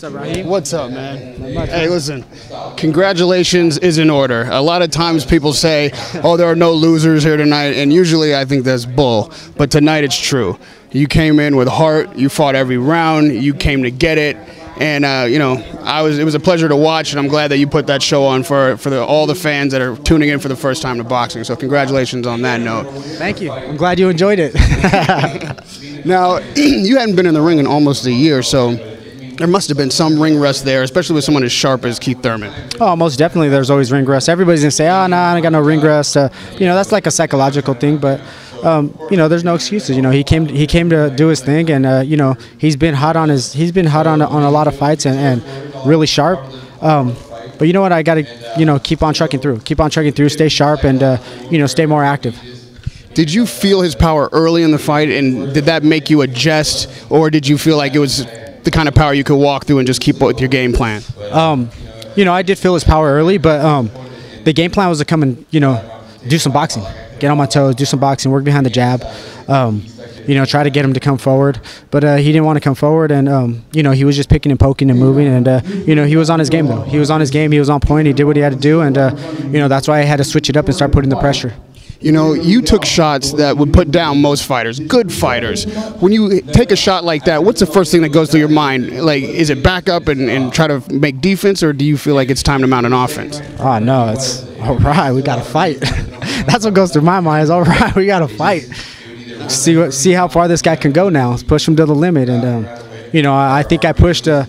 What's up, Raheem? What's up, man? Hey, listen, congratulations is in order. A lot of times people say, oh, there are no losers here tonight, and usually I think that's bull. But tonight it's true. You came in with heart, you fought every round, you came to get it. And, you know, it was a pleasure to watch, and I'm glad that you put that show on for all the fans that are tuning in for the first time to boxing. So congratulations on that note. Thank you. I'm glad you enjoyed it. Now, you hadn't been in the ring in almost a year, so there must have been some ring rust there, especially with someone as sharp as Keith Thurman. Oh, most definitely there's always ring rust. Everybody's going to say, oh, no, I got no ring rust. You know, that's like a psychological thing, but you know, there's no excuses. You know, he came to do his thing, and you know, he's been hot on a lot of fights and really sharp. But you know what? I got to keep on trucking through, stay sharp, and you know, stay more active. Did you feel his power early in the fight, and did that make you adjust, or did you feel like it was the kind of power you could walk through and just keep with your game plan? You know, I did feel his power early, but the game plan was to come and, you know, do some boxing. Get on my toes, do some boxing, work behind the jab, you know, try to get him to come forward. But he didn't want to come forward, and, you know, he was just picking and poking and moving. And, you know, he was on his game, though. He was on his game. He was on point. He did what he had to do. And, you know, that's why I had to switch it up and start putting the pressure. You know, you took shots that would put down most fighters, good fighters. When you take a shot like that, what's the first thing that goes through your mind? Like, is it back up and try to make defense, or do you feel like it's time to mount an offense? Oh, no, it's all right, we got to fight. That's what goes through my mind is, all right, we got to fight. See how far this guy can go now. Let's push him to the limit. And, you know, I think I pushed Thurman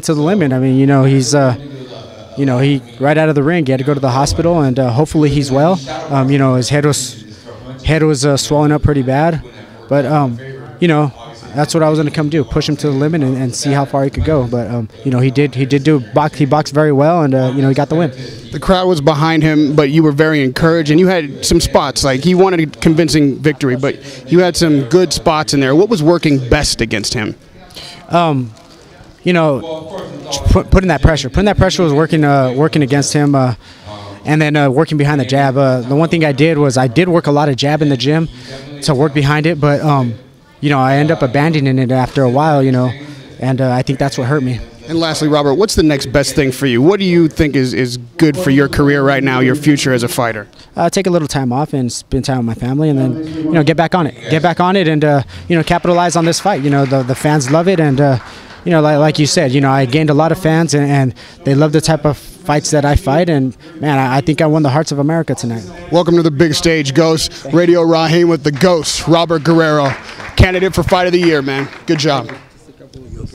to the limit. I mean, you know, he's you know, he right out of the ring, he had to go to the hospital, and hopefully he's well. You know, his head was swelling up pretty bad, but you know, that's what I was going to come do, push him to the limit and see how far he could go. But you know, he boxed very well, and you know, he got the win. The crowd was behind him, but you were very encouraged, and you had some spots. Like, he wanted a convincing victory, but you had some good spots in there. What was working best against him? You know, putting that pressure. Putting that pressure was working against him, and then working behind the jab. The one thing I did was I did work a lot of jab in the gym to work behind it, but you know, I end up abandoning it after a while. You know, and I think that's what hurt me. And lastly, Robert, what's the next best thing for you? What do you think is good for your career right now, your future as a fighter? Take a little time off and spend time with my family, and then, you know, get back on it. Get back on it, and you know, capitalize on this fight. You know, the fans love it, and you know, like you said, you know, I gained a lot of fans, and they love the type of fights that I fight, and man, I think I won the hearts of America tonight. Welcome to the big stage, Ghost. Radio Raheem with the Ghost, Robert Guerrero, candidate for Fight of the Year, man. Good job.